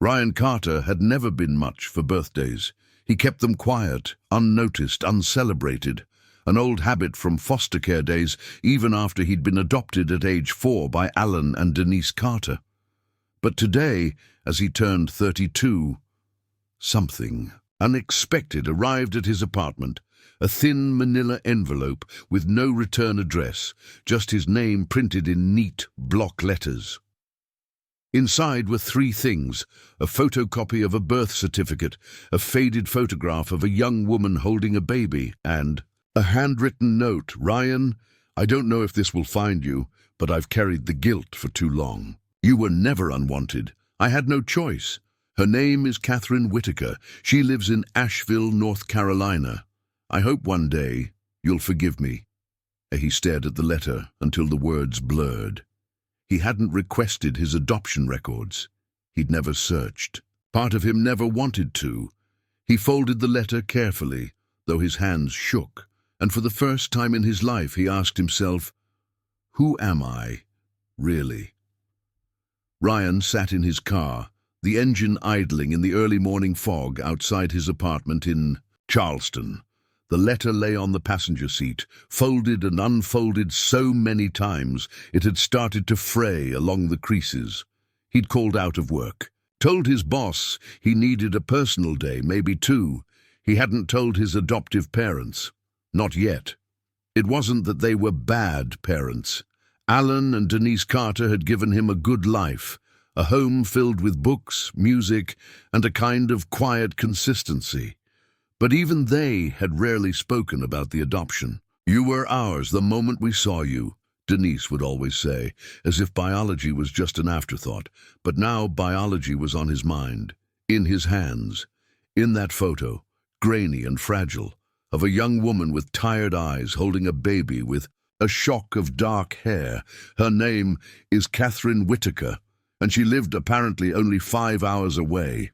Ryan Carter had never been much for birthdays. He kept them quiet, unnoticed, uncelebrated, an old habit from foster care days, even after he'd been adopted at age 4 by Alan and Denise Carter. But today, as he turned 32, something unexpected arrived at his apartment. A thin manila envelope with no return address, just his name printed in neat block letters. Inside were 3 things: a photocopy of a birth certificate, a faded photograph of a young woman holding a baby, and a handwritten note. "Ryan, I don't know if this will find you, but I've carried the guilt for too long. You were never unwanted. I had no choice. Her name is Catherine Whitaker. She lives in Asheville, North Carolina. I hope one day you'll forgive me." He stared at the letter until the words blurred. He hadn't requested his adoption records. He'd never searched. Part of him never wanted to. He folded the letter carefully, though his hands shook, and for the first time in his life he asked himself, "Who am I, really?" Ryan sat in his car, the engine idling in the early morning fog outside his apartment in Charleston. The letter lay on the passenger seat, folded and unfolded so many times it had started to fray along the creases. He'd called out of work, told his boss he needed a personal day, maybe 2. He hadn't told his adoptive parents. Not yet. It wasn't that they were bad parents. Alan and Denise Carter had given him a good life, a home filled with books, music, and a kind of quiet consistency. But even they had rarely spoken about the adoption. "You were ours the moment we saw you," Denise would always say, as if biology was just an afterthought. But now biology was on his mind, in his hands, in that photo, grainy and fragile, of a young woman with tired eyes holding a baby with a shock of dark hair. Her name is Catherine Whitaker, and she lived apparently only 5 hours away.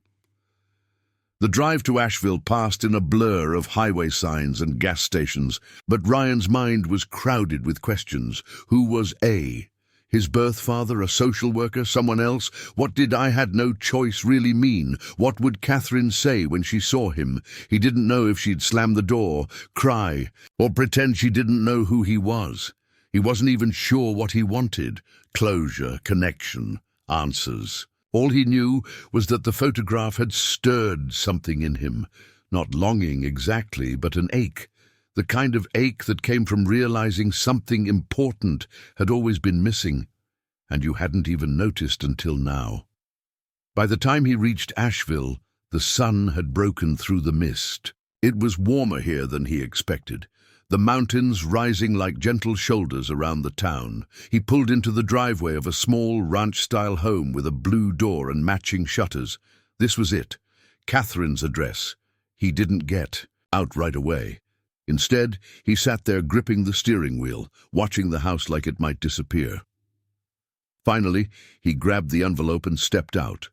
The drive to Asheville passed in a blur of highway signs and gas stations, but Ryan's mind was crowded with questions. Who was A? His birth father, a social worker, someone else? What did "I had no choice" really mean? What would Catherine say when she saw him? He didn't know if she'd slam the door, cry, or pretend she didn't know who he was. He wasn't even sure what he wanted. Closure, connection, answers. All he knew was that the photograph had stirred something in him, not longing exactly, but an ache, the kind of ache that came from realizing something important had always been missing, and you hadn't even noticed until now. By the time he reached Asheville, the sun had broken through the mist. It was warmer here than he expected, the mountains rising like gentle shoulders around the town. He pulled into the driveway of a small ranch-style home with a blue door and matching shutters. This was it, Catherine's address. He didn't get out right away. Instead, he sat there gripping the steering wheel, watching the house like it might disappear. Finally, he grabbed the envelope and stepped out.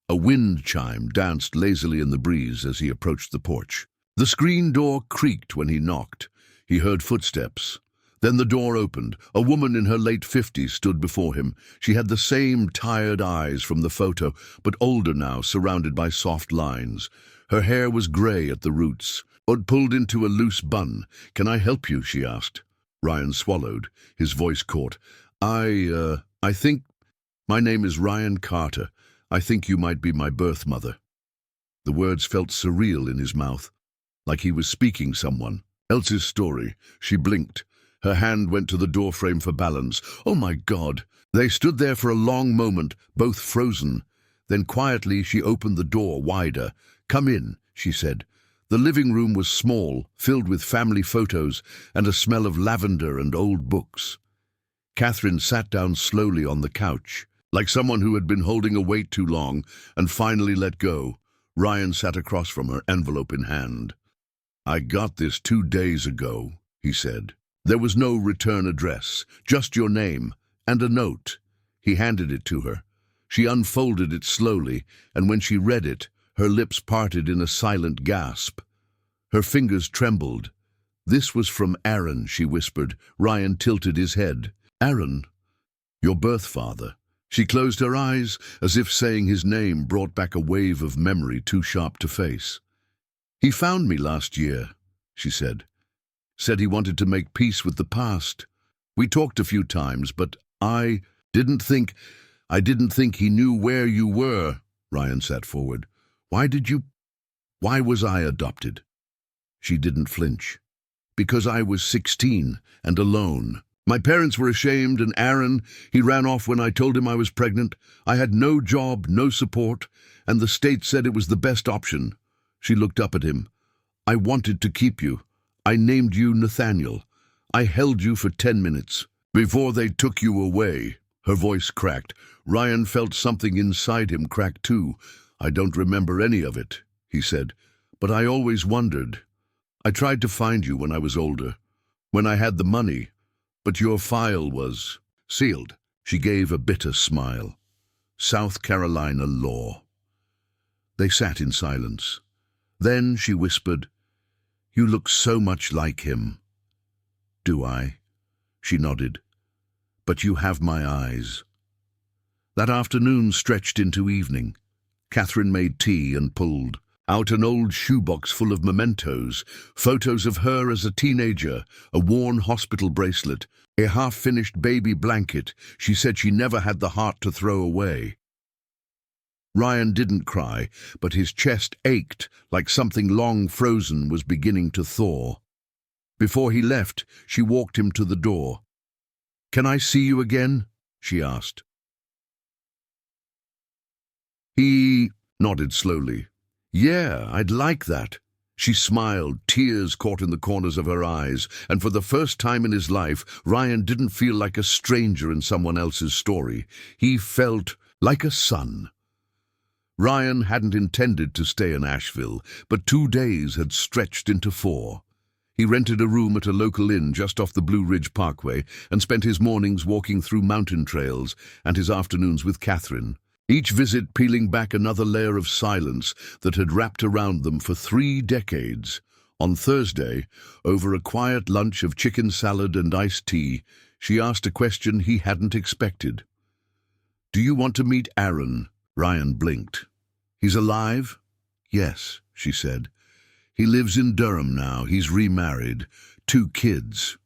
A wind chime danced lazily in the breeze as he approached the porch. The screen door creaked when he knocked. He heard footsteps. Then the door opened. A woman in her late 50s stood before him. She had the same tired eyes from the photo, but older now, surrounded by soft lines. Her hair was gray at the roots, pulled into a loose bun. "Can I help you?" she asked. Ryan swallowed. His voice caught. I think... My name is Ryan Carter. I think you might be my birth mother." The words felt surreal in his mouth, like he was speaking someone else's story. She blinked. Her hand went to the doorframe for balance. Oh my God! They stood there for a long moment, both frozen. Then quietly she opened the door wider. "Come in," she said. The living room was small, filled with family photos and a smell of lavender and old books. Catherine sat down slowly on the couch, like someone who had been holding a weight too long and finally let go. Ryan sat across from her, envelope in hand. "I got this 2 days ago," he said. "There was no return address, just your name and a note." He handed it to her. She unfolded it slowly, and when she read it, her lips parted in a silent gasp. Her fingers trembled. "This was from Aaron," she whispered. Ryan tilted his head. "Aaron? Your birth father?" She closed her eyes, as if saying his name brought back a wave of memory too sharp to face. "He found me last year," she said. "Said he wanted to make peace with the past. We talked a few times, but didn't think, I didn't think he knew where you were." Ryan sat forward. Why was I adopted?" She didn't flinch. "Because I was 16 and alone. My parents were ashamed, and Aaron, he ran off when I told him I was pregnant. I had no job, no support, and the state said it was the best option." She looked up at him. "I wanted to keep you. I named you Nathaniel. I held you for 10 minutes. Before they took you away." Her voice cracked. Ryan felt something inside him crack too. "I don't remember any of it," he said, "but I always wondered. I tried to find you when I was older, when I had the money, but your file was sealed." She gave a bitter smile. "South Carolina law." They sat in silence. Then she whispered, "You look so much like him." "Do I?" She nodded. "But you have my eyes." That afternoon stretched into evening. Catherine made tea and pulled out an old shoebox full of mementos, photos of her as a teenager, a worn hospital bracelet, a half-finished baby blanket she said she never had the heart to throw away. Ryan didn't cry, but his chest ached like something long frozen was beginning to thaw. Before he left, she walked him to the door. "Can I see you again?" she asked. He nodded slowly. "Yeah, I'd like that." She smiled, tears caught in the corners of her eyes, and for the first time in his life, Ryan didn't feel like a stranger in someone else's story. He felt like a son. Ryan hadn't intended to stay in Asheville, but 2 days had stretched into 4. He rented a room at a local inn just off the Blue Ridge Parkway and spent his mornings walking through mountain trails and his afternoons with Catherine, each visit peeling back another layer of silence that had wrapped around them for 3 decades. On Thursday, over a quiet lunch of chicken salad and iced tea, she asked a question he hadn't expected. "Do you want to meet Aaron?" Ryan blinked. "He's alive?" "Yes," she said. "He lives in Durham now. He's remarried. 2 kids.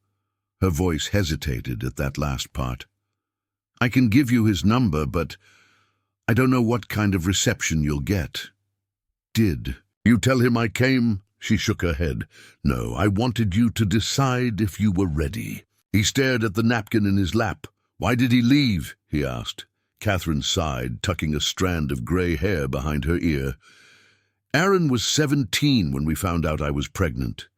Her voice hesitated at that last part. "I can give you his number, but I don't know what kind of reception you'll get." "Did you tell him I came?" She shook her head. "No, I wanted you to decide if you were ready." He stared at the napkin in his lap. "Why did he leave?" he asked. Catherine sighed, tucking a strand of grey hair behind her ear. "Aaron was 17 when we found out I was pregnant.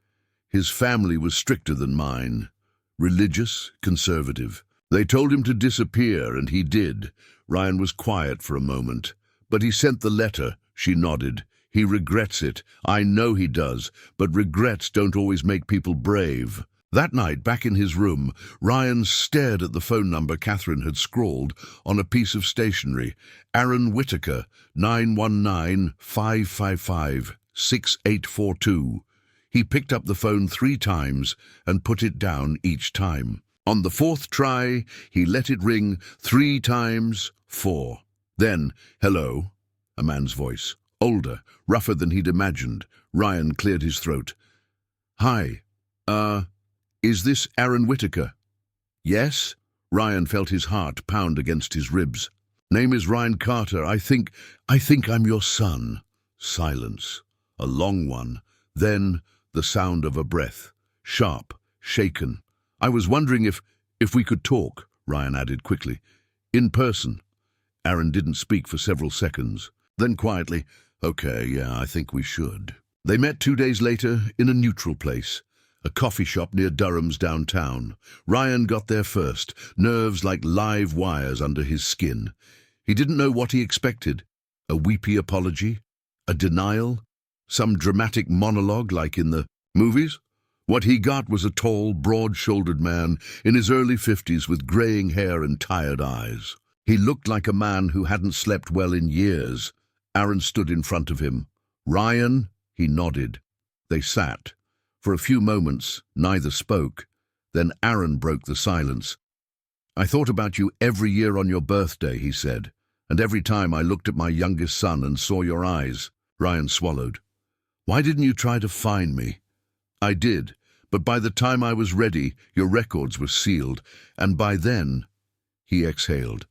His family was stricter than mine. Religious, conservative. They told him to disappear, and he did." Ryan was quiet for a moment. "But he sent the letter." She nodded. "He regrets it. I know he does, but regrets don't always make people brave." That night, back in his room, Ryan stared at the phone number Catherine had scrawled on a piece of stationery. Aaron Whitaker, 919-555-6842. He picked up the phone 3 times and put it down each time. On the 4th try, he let it ring 3 times, 4. Then, "Hello," a man's voice, older, rougher than he'd imagined. Ryan cleared his throat. "Hi, is this Aaron Whitaker?" "Yes?" Ryan felt his heart pound against his ribs. "Name is Ryan Carter. I think I'm your son." Silence. A long one. Then the sound of a breath. Sharp, shaken. "I was wondering if we could talk," Ryan added quickly. "In person." Aaron didn't speak for several seconds. Then quietly, "Okay, yeah, I think we should." They met 2 days later in a neutral place. A coffee shop near Durham's downtown. Ryan got there first, nerves like live wires under his skin. He didn't know what he expected. A weepy apology? A denial? Some dramatic monologue like in the movies? What he got was a tall, broad-shouldered man in his early 50s with graying hair and tired eyes. He looked like a man who hadn't slept well in years. Aaron stood in front of him. "Ryan?" He nodded. They sat. For a few moments, neither spoke. Then Aaron broke the silence. I thought about you every year on your birthday, he said, and every time I looked at my youngest son and saw your eyes. Ryan swallowed. Why didn't you try to find me? I did, but by the time I was ready, your records were sealed, and by then, he exhaled.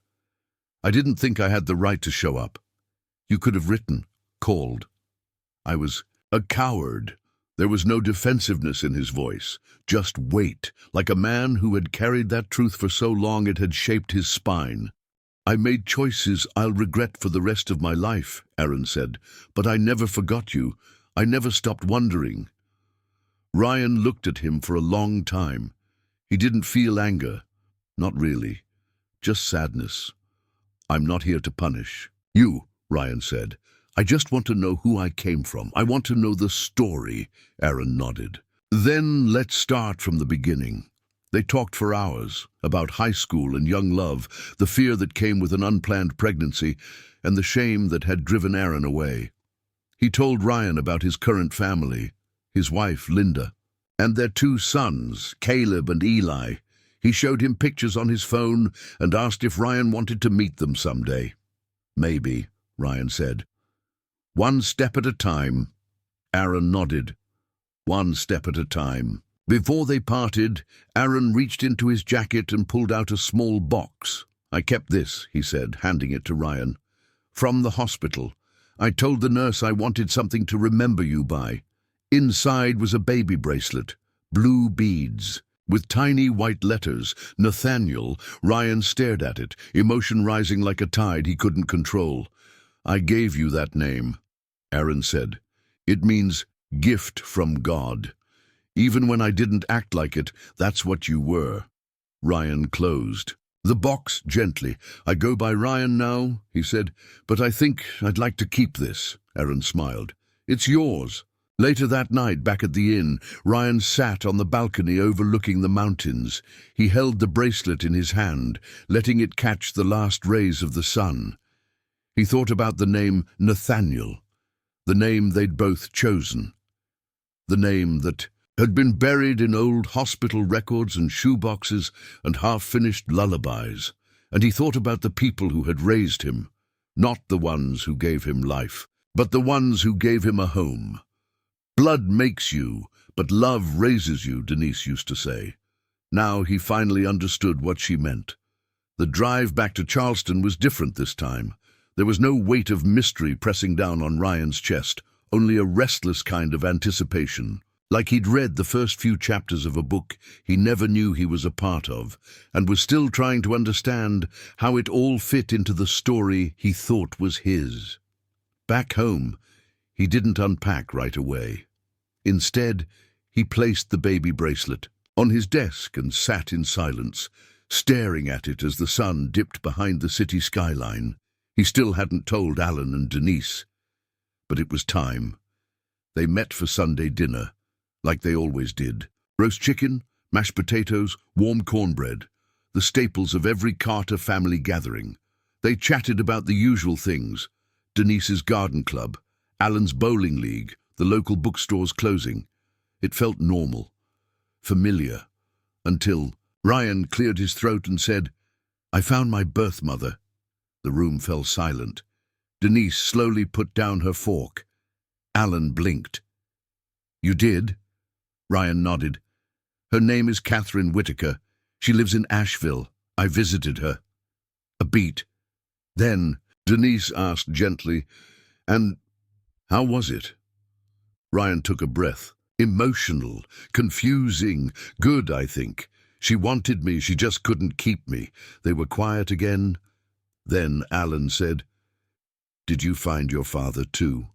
I didn't think I had the right to show up. You could have written, called. I was a coward. There was no defensiveness in his voice, just weight, like a man who had carried that truth for so long it had shaped his spine. I made choices I'll regret for the rest of my life, Aaron said, but I never forgot you. I never stopped wondering. Ryan looked at him for a long time. He didn't feel anger. Not really. Just sadness. I'm not here to punish you, Ryan said. I just want to know who I came from. I want to know the story, Aaron nodded. Then let's start from the beginning. They talked for hours about high school and young love, the fear that came with an unplanned pregnancy, and the shame that had driven Aaron away. He told Ryan about his current family, his wife, Linda, and their 2 sons, Caleb and Eli. He showed him pictures on his phone and asked if Ryan wanted to meet them someday. Maybe, Ryan said. One step at a time. Aaron nodded. One step at a time. Before they parted, Aaron reached into his jacket and pulled out a small box. I kept this, he said, handing it to Ryan. From the hospital. I told the nurse I wanted something to remember you by. Inside was a baby bracelet, blue beads. With tiny white letters, Nathaniel. Ryan stared at it, emotion rising like a tide he couldn't control. I gave you that name, Aaron said. It means gift from God. Even when I didn't act like it, that's what you were. Ryan closed the box gently. I go by Ryan now, he said, but I think I'd like to keep this. Aaron smiled. It's yours. Later that night, back at the inn, Ryan sat on the balcony overlooking the mountains. He held the bracelet in his hand, letting it catch the last rays of the sun. He thought about the name Nathaniel, the name they'd both chosen, the name that had been buried in old hospital records and shoeboxes and half-finished lullabies, and he thought about the people who had raised him, not the ones who gave him life, but the ones who gave him a home. Blood makes you, but love raises you, Denise used to say. Now he finally understood what she meant. The drive back to Charleston was different this time. There was no weight of mystery pressing down on Ryan's chest, only a restless kind of anticipation, like he'd read the first few chapters of a book he never knew he was a part of, and was still trying to understand how it all fit into the story he thought was his. Back home, he didn't unpack right away. Instead, he placed the baby bracelet on his desk and sat in silence, staring at it as the sun dipped behind the city skyline. He still hadn't told Alan and Denise. But it was time. They met for Sunday dinner, like they always did. Roast chicken, mashed potatoes, warm cornbread, the staples of every Carter family gathering. They chatted about the usual things, Denise's garden club, Alan's bowling league, the local bookstore's closing. It felt normal, familiar, until Ryan cleared his throat and said, I found my birth mother. The room fell silent. Denise slowly put down her fork. Alan blinked. You did? Ryan nodded. Her name is Catherine Whitaker. She lives in Asheville. I visited her. A beat. Then Denise asked gently, and how was it? Ryan took a breath. Emotional, confusing, good, I think. She wanted me, she just couldn't keep me. They were quiet again. Then Alan said, Did you find your father too?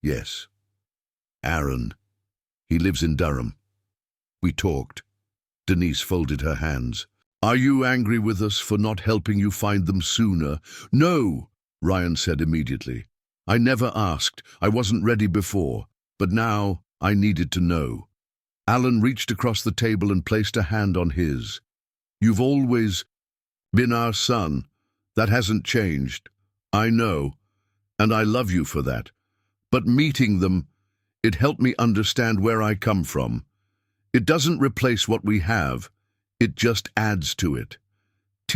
Yes. Aaron. He lives in Durham. We talked. Denise folded her hands. Are you angry with us for not helping you find them sooner? No, Ryan said immediately. I never asked. I wasn't ready before. But now I needed to know. Alan reached across the table and placed a hand on his. You've always been our son. That hasn't changed. I know, and I love you for that. But meeting them, it helped me understand where I come from. It doesn't replace what we have. It just adds to it.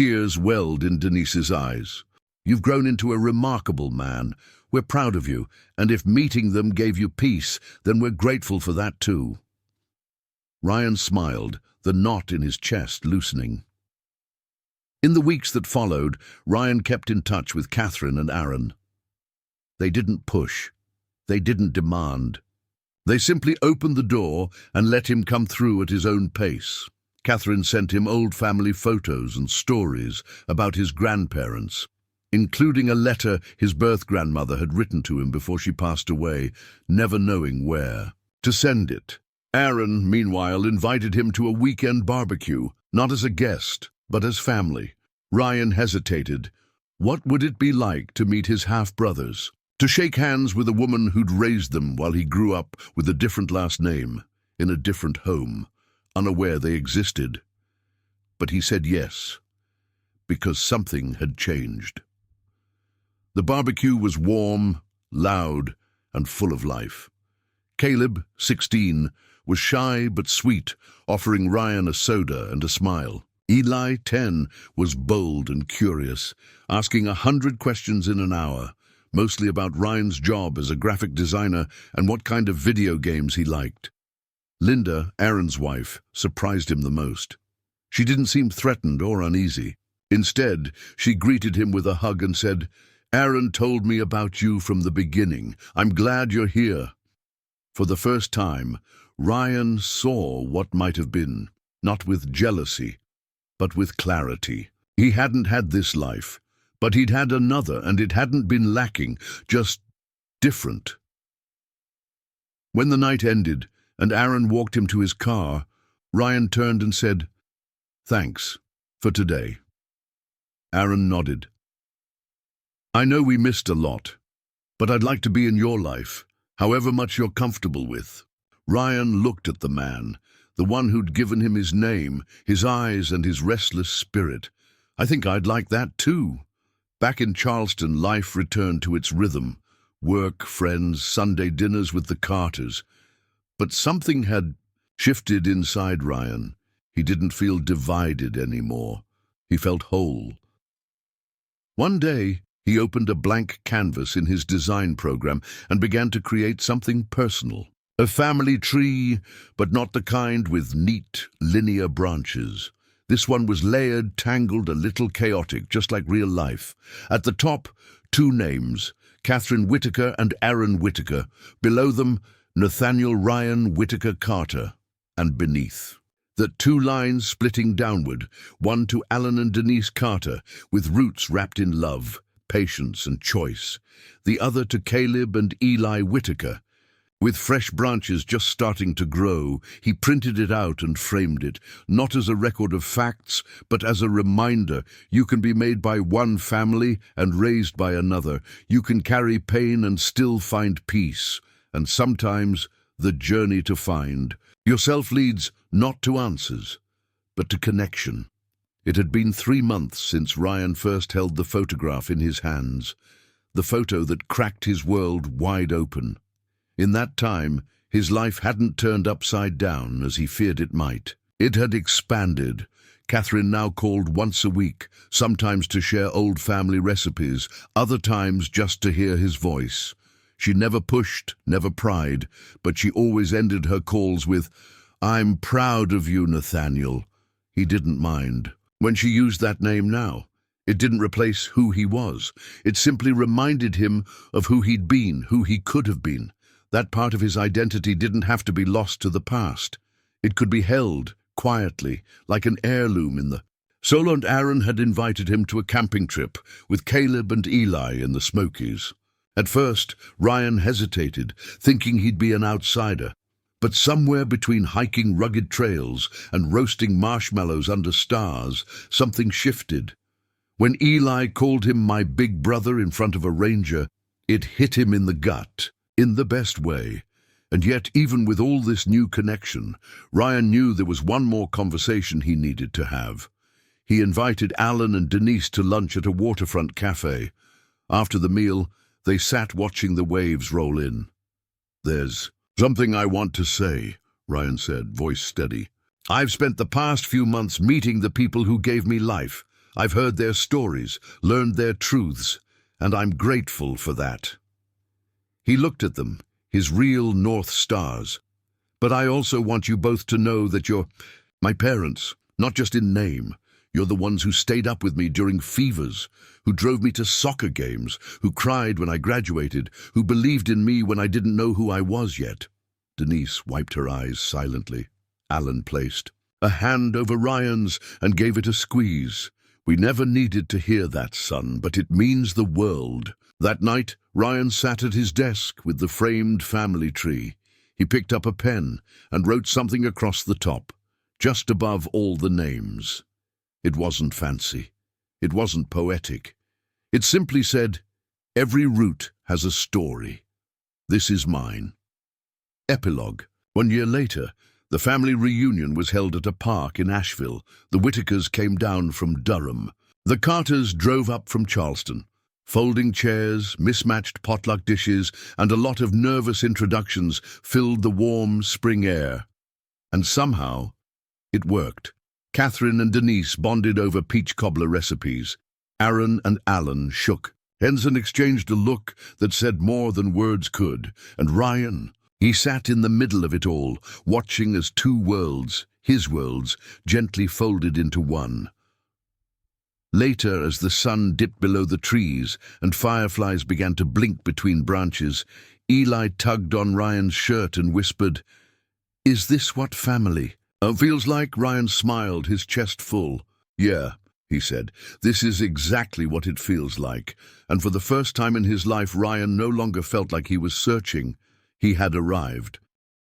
Tears welled in Denise's eyes. "You've grown into a remarkable man. We're proud of you, and if meeting them gave you peace, then we're grateful for that too." Ryan smiled, the knot in his chest loosening. In the weeks that followed, Ryan kept in touch with Catherine and Aaron. They didn't push. They didn't demand. They simply opened the door and let him come through at his own pace. Catherine sent him old family photos and stories about his grandparents, including a letter his birth grandmother had written to him before she passed away, never knowing where to send it. Aaron, meanwhile, invited him to a weekend barbecue, not as a guest, but as family. Ryan hesitated. What would it be like to meet his half-brothers? To shake hands with a woman who'd raised them while he grew up with a different last name, in a different home, unaware they existed. But he said yes, because something had changed. The barbecue was warm, loud, and full of life. Caleb, 16, was shy but sweet, offering Ryan a soda and a smile. Eli, 10, was bold and curious, asking 100 questions in an hour, mostly about Ryan's job as a graphic designer and what kind of video games he liked. Linda, Aaron's wife, surprised him the most. She didn't seem threatened or uneasy. Instead, she greeted him with a hug and said, "Aaron told me about you from the beginning. I'm glad you're here." For the first time, Ryan saw what might have been, not with jealousy, but with clarity. He hadn't had this life, but he'd had another, and it hadn't been lacking, just different. When the night ended and Aaron walked him to his car, Ryan turned and said, "Thanks for today." Aaron nodded. "I know we missed a lot, but I'd like to be in your life, however much you're comfortable with." Ryan looked at the man, the one who'd given him his name, his eyes and his restless spirit. "I think I'd like that too." Back in Charleston, life returned to its rhythm. Work, friends, Sunday dinners with the Carters. But something had shifted inside Ryan. He didn't feel divided anymore. He felt whole. One day, he opened a blank canvas in his design program and began to create something personal. A family tree, but not the kind with neat, linear branches. This one was layered, tangled, a little chaotic, just like real life. At the top, 2 names, Catherine Whitaker and Aaron Whitaker. Below them, Nathaniel Ryan Whitaker Carter. And beneath, the 2 lines splitting downward, one to Alan and Denise Carter, with roots wrapped in love, patience, and choice. The other to Caleb and Eli Whitaker. With fresh branches just starting to grow, he printed it out and framed it, not as a record of facts, but as a reminder. You can be made by one family and raised by another. You can carry pain and still find peace. And sometimes the journey to find yourself leads not to answers, but to connection. It had been 3 months since Ryan first held the photograph in his hands, the photo that cracked his world wide open. In that time, his life hadn't turned upside down as he feared it might. It had expanded. Catherine now called once a week, sometimes to share old family recipes, other times just to hear his voice. She never pushed, never pried, but she always ended her calls with, "I'm proud of you, Nathaniel." He didn't mind. When she used that name now, it didn't replace who he was. It simply reminded him of who he'd been, who he could have been. That part of his identity didn't have to be lost to the past. It could be held, quietly, like an heirloom in the... Solo and Aaron had invited him to a camping trip with Caleb and Eli in the Smokies. At first, Ryan hesitated, thinking he'd be an outsider. But somewhere between hiking rugged trails and roasting marshmallows under stars, something shifted. When Eli called him my big brother in front of a ranger, it hit him in the gut. In the best way. And yet, even with all this new connection, Ryan knew there was one more conversation he needed to have. He invited Alan and Denise to lunch at a waterfront cafe. After the meal, they sat watching the waves roll in. "There's something I want to say," Ryan said, voice steady. "I've spent the past few months meeting the people who gave me life. I've heard their stories, learned their truths, and I'm grateful for that." He looked at them, his real North Stars. "But I also want you both to know that you're my parents, not just in name. You're the ones who stayed up with me during fevers, who drove me to soccer games, who cried when I graduated, who believed in me when I didn't know who I was yet." Denise wiped her eyes silently. Alan placed a hand over Ryan's and gave it a squeeze. "We never needed to hear that, son, but it means the world." That night, Ryan sat at his desk with the framed family tree. He picked up a pen and wrote something across the top, just above all the names. It wasn't fancy. It wasn't poetic. It simply said, "Every root has a story. This is mine." Epilogue. 1 year later, the family reunion was held at a park in Asheville. The Whitakers came down from Durham. The Carters drove up from Charleston. Folding chairs, mismatched potluck dishes, and a lot of nervous introductions filled the warm spring air. And somehow, it worked. Catherine and Denise bonded over peach cobbler recipes. Aaron and Alan shook. Ensign exchanged a look that said more than words could. And Ryan, he sat in the middle of it all, watching as two worlds, his worlds, gently folded into one. Later, as the sun dipped below the trees and fireflies began to blink between branches, Eli tugged on Ryan's shirt and whispered, "Is this what family feels like?" Ryan smiled, his chest full. "Yeah," he said, "this is exactly what it feels like." And for the first time in his life, Ryan no longer felt like he was searching. He had arrived.